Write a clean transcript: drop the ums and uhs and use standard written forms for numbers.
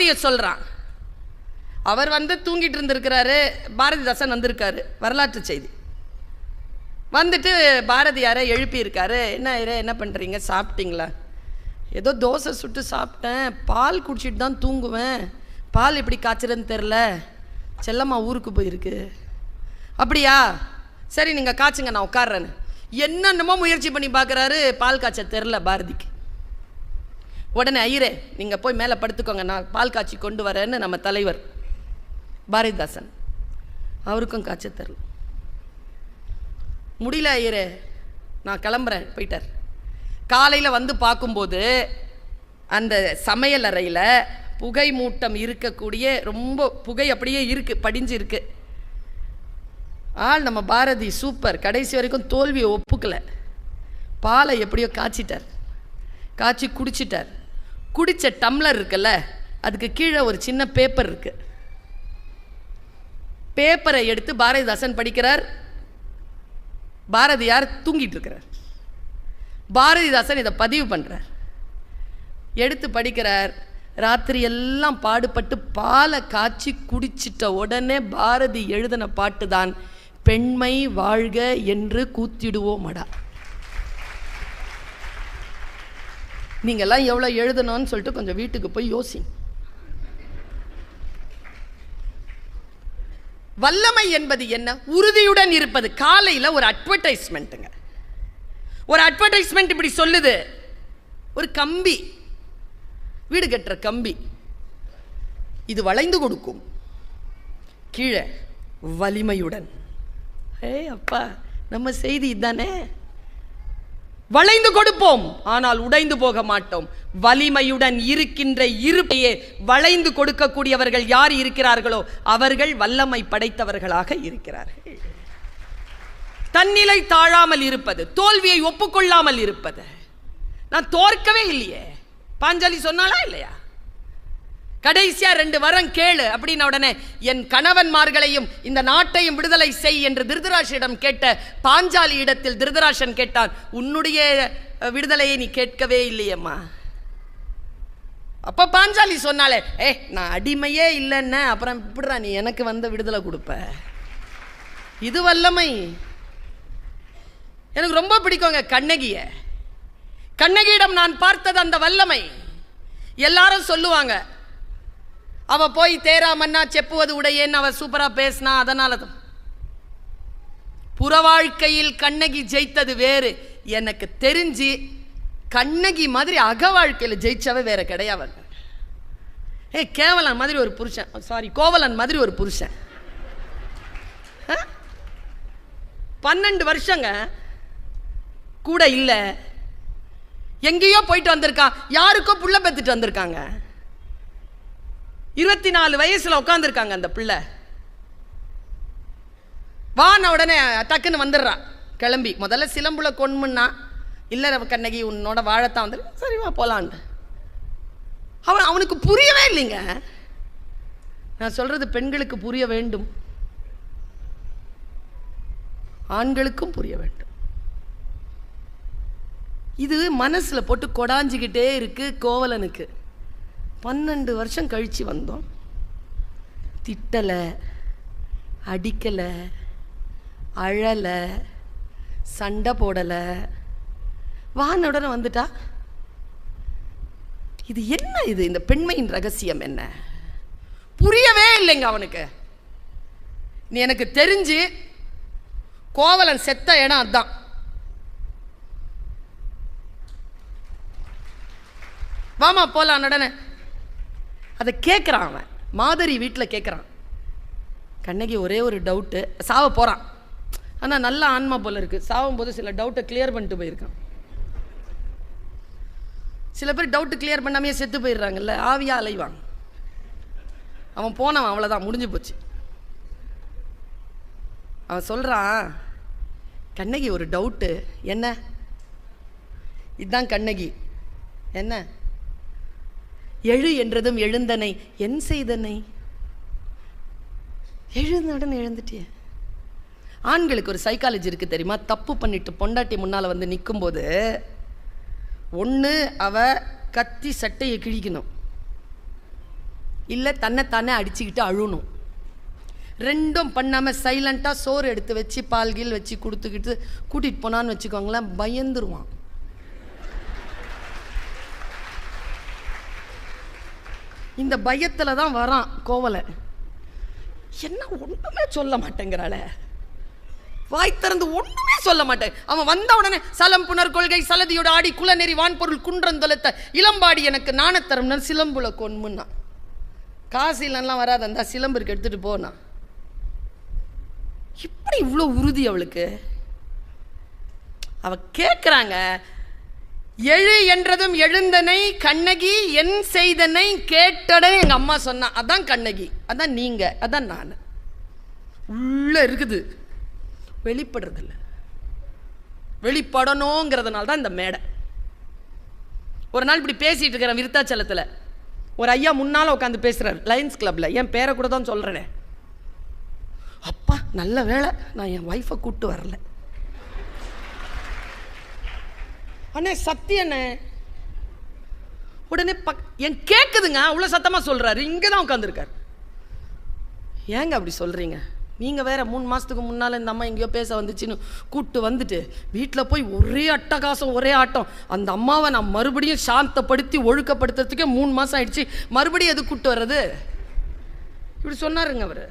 பாரதியை சொல்கிறான். அவர் தூங்கிட்டு இருந்திருக்கிறாரு, பாரதிதாசன் வந்திருக்காரு. வரலாற்று செய்தி. வந்துட்டு பாரதியாரை எழுப்பியிருக்காரு. என்ன பண்ணுறீங்க, சாப்பிட்டீங்களா? ஏதோ தோசை சுட்டு சாப்பிட்டேன், பால் குடிச்சிட்டு தான் தூங்குவேன், பால் எப்படி காய்ச்சறதுன்னு தெரில, செல்லம்மா ஊருக்கு போயிருக்கு. அப்படியா, சரி நீங்கள் காய்ச்சுங்க, நான் உட்கார்றேன்னு என்னென்னமோ முயற்சி பண்ணி பார்க்குறாரு. பால் காய்ச்ச தெரில பாரதிக்கு. உடனே ஐயரே நீங்கள் போய் மேலே படுத்துக்கோங்க, நான் பால் காய்ச்சி கொண்டு வரேன்னு நம்ம தலைவர் பாரதிதாசன், அவருக்கும் காய்ச்ச தெரில. முடியல ஐயரே, நான் கிளம்புறேன் போயிட்டார். காலையில் பார்க்கும்போது அந்த சமையல் அறையில் புகை மூட்டம் இருக்கக்கூடிய, ரொம்ப புகை அப்படியே இருக்குது, படிஞ்சு இருக்கு. நம்ம பாரதி சூப்பர், கடைசி வரைக்கும் தோல்வியை ஒப்புக்கலை. பாலை எப்படியோ காய்ச்சிட்டார், காய்ச்சி குடிச்சிட்டார். குடித்த டம்ளர் இருக்குல்ல, அதுக்கு கீழே ஒரு சின்ன பேப்பர் இருக்கு. பேப்பரை எடுத்து பாரதிதாசன் படிக்கிறார். பாரதியார் தூங்கிட்டு இருக்கிறார். பாரதிதாசன் இதை பதிவு பண்ணுறார், எடுத்து படிக்கிறார். ராத்திரி எல்லாம் பாடுபட்டு பாலை காய்ச்சி குடிச்சிட்ட உடனே பாரதி எழுதின பாட்டு தான் பெண்மை வாழ்க என்று கூத்திடுவோமடா. நீங்கள்லாம் எவ்வளோ எழுதணும்னு சொல்லிட்டு கொஞ்சம் வீட்டுக்கு போய் யோசிங்க. வல்லமை என்பது என்ன? உறுதியுடன் இருப்பது. காலையில் ஒரு அட்வர்டைஸ்மெண்ட்டுங்க, ஒரு அட்வர்டைஸ்மெண்ட் இப்படி சொல்லுது. ஒரு கம்பி, வீடு கட்டுற கம்பி, இது வளைந்து கொடுக்கும், கீழே வலிமையுடன். அப்பா, நம்ம செய்தி இதுதானே. வளைந்து கொடுப்போம், ஆனால் உடைந்து போக மாட்டோம். வலிமையுடன் இருக்கின்ற இருப்பையே வளைந்து கொடுக்கக்கூடியவர்கள் யார் இருக்கிறார்களோ அவர்கள் வல்லமை படைத்தவர்களாக இருக்கிறார்கள். தன்னிலை தாழாமல் இருப்பது, தோல்வியை ஒப்புக்கொள்ளாமல் இருப்பது. நான் தோற்கவே இல்லையே, பாஞ்சாலி சொன்னாலா இல்லையா? கடைசியா 2 வரம் கேளு அப்படின்ன உடனே என் கணவன்மார்களையும் இந்த நாட்டையும் விடுதலை செய் என்று திருதராஷனிடம் கேட்ட பாஞ்சாலி இடத்தில் திருதராஷன் கேட்டான், உன்னுடைய விடுதலையை நீ கேட்கவே இல்லையம்மா. அப்ப பாஞ்சாலி சொன்னாலே, நான் அடிமையே இல்லைன்ன, அப்புறம் இப்படிடா நீ எனக்கு விடுதலை கொடுப்ப? இது வல்லமை. எனக்கு ரொம்ப பிடிக்குங்க கண்ணகிய. கண்ணகியிடம் நான் பார்த்தது அந்த வல்லமை. எல்லாரும் சொல்லுவாங்க, அவ போய் தேராமன்னா செப்புவது உடையேன்னு அவ சூப்பரா பேசினா, அதனால தான். புற வாழ்க்கையில் கண்ணகி ஜெயித்தது வேறு. எனக்கு தெரிஞ்சு கண்ணகி மாதிரி அக வாழ்க்கையில் ஜெயிச்சவ வேற கிடையாது. கேவலன் மாதிரி ஒரு புருஷன், சாரி கோவலன் மாதிரி ஒரு புருஷன். 12 வருஷங்க கூட இல்லை, எங்கேயோ போயிட்டு வந்திருக்கான், யாருக்கோ புள்ள பெத்துட்டு வந்திருக்காங்க. 24 வயசுல உட்காந்துருக்காங்க அந்த பிள்ளை. வான உடனே டக்குன்னு வந்துடுறான் கிளம்பி. முதல்ல சிலம்புல கொன்முன்னா, இல்லை கண்ணகி உன்னோட வாழத்தான் வந்து, சரி வா போலான்னு. அவனுக்கு புரியவே இல்லைங்க. நான் சொல்றது பெண்களுக்கு புரிய வேண்டும், ஆண்களுக்கும் புரிய வேண்டும். இது மனசுல போட்டு கொடாஞ்சிக்கிட்டே இருக்கு கோவலனுக்கு. 12 வருஷம் கழிச்சு வந்தோம், திட்டலை, அடிக்கலை, அழலை, சண்டை போடலை, வானுடன் வந்துட்டா. இது என்ன? இது இந்த பெண்மையின் ரகசியம் என்ன? புரியவே இல்லைங்க அவனுக்கு. நீ எனக்கு தெரிஞ்சு கோவலன் செத்த இடம் அதான். வாமா போலாம் நடன. அதை கேட்குறான் அவன். மாதரி வீட்டில் கேட்குறான். கண்ணகி ஒரே ஒரு டவுட்டு, சாவ போகிறான். ஆனால் நல்ல ஆன்மா போல இருக்குது. சாவும்போது சில டவுட்டை கிளியர் பண்ணிட்டு போயிருக்கான். சில பேர் டவுட்டு கிளியர் பண்ணாமே செத்து போயிடுறாங்கல்ல, ஆவியாக அலைவாங்க. அவன் போனவன், அவ்வளோதான், முடிஞ்சு போச்சு. அவன் சொல்கிறான், கண்ணகி ஒரு டவுட்டு. என்ன? இதுதான் கண்ணகி. என்ன? எழு என்றதும் எழுந்தனை, என் செய்தனை? எழுந்தவுடன் எழுந்துட்டிய. ஆண்களுக்கு ஒரு சைக்காலஜி இருக்குது தெரியுமா? தப்பு பண்ணிட்டு பொண்டாட்டி முன்னால் வந்து நிற்கும்போது ஒன்று அவ கத்தி சட்டையை கிழிக்கணும், இல்லை தன்னைத்தானே அடிச்சுக்கிட்டு அழுணும். ரெண்டும் பண்ணாமல் சைலண்ட்டாக சோறு எடுத்து வச்சு பால்கீல் வச்சு கொடுத்துக்கிட்டு கூட்டிகிட்டு போனான்னு வச்சுக்கோங்களேன், பயந்துருவான். இந்த பயத்தில் தான் வரான் கோவலை. என்ன ஒன்றுமே சொல்ல மாட்டேங்கிறாளே, வாய் திறந்து ஒன்றுமே சொல்ல மாட்டேன். அவன் வந்த உடனே சலம் புனர் கொள்கை சலதியோட ஆடி குலநெறி வான்பொருள் குன்றந்தொலைத்த இளம்பாடி எனக்கு நாணத்தரம்னா சிலம்புல கொன்முன்னா. காசிலெல்லாம் வராது, அந்த சிலம்புக்கு எடுத்துகிட்டு போனா. இப்படி இவ்வளோ உறுதி அவளுக்கு. அவ கேட்குறாங்க, எழு என்றதும் எழுந்தனை கண்ணகி என் செய்தனை கேட்டடை எங்கள் அம்மா சொன்னா. அதான் கண்ணகி, அதான் நீங்கள், அதான் நான். உள்ள இருக்குது, வெளிப்படுறதில்ல. வெளிப்படணுங்கிறதுனால தான் இந்த மேடை. ஒரு நாள் இப்படி பேசிட்டு இருக்கிறேன் விருத்தாச்சலத்தில். ஒரு ஐயா முன்னால் உட்காந்து பேசுகிறார் லயன்ஸ் கிளப்பில். என் பேரை கூட தான் சொல்கிறேனே. அப்பா நல்ல வேலை நான் என் ஒய்ஃபை கூப்பிட்டு வரல. அண்ணே சத்தியண்ணே. உடனே என் கேட்குதுங்க, அவ்வளோ சத்தமாக சொல்கிறாரு. இங்கே தான் உட்காந்துருக்கார். ஏங்க அப்படி சொல்கிறீங்க? நீங்கள் வேற 3 மாதத்துக்கு முன்னால் இந்த அம்மா எங்கேயோ பேச வந்துச்சுன்னு கூப்பிட்டு வந்துட்டு வீட்டில் போய் ஒரே அட்டகாசம், ஒரே ஆட்டம். அந்த அம்மாவை நான் மறுபடியும் சாந்தப்படுத்தி ஒழுக்கப்படுத்துறதுக்கே 3 மாதம் ஆயிடுச்சு. மறுபடியும் எது கூப்பிட்டு வர்றது? இப்படி சொன்னாருங்க அவர்.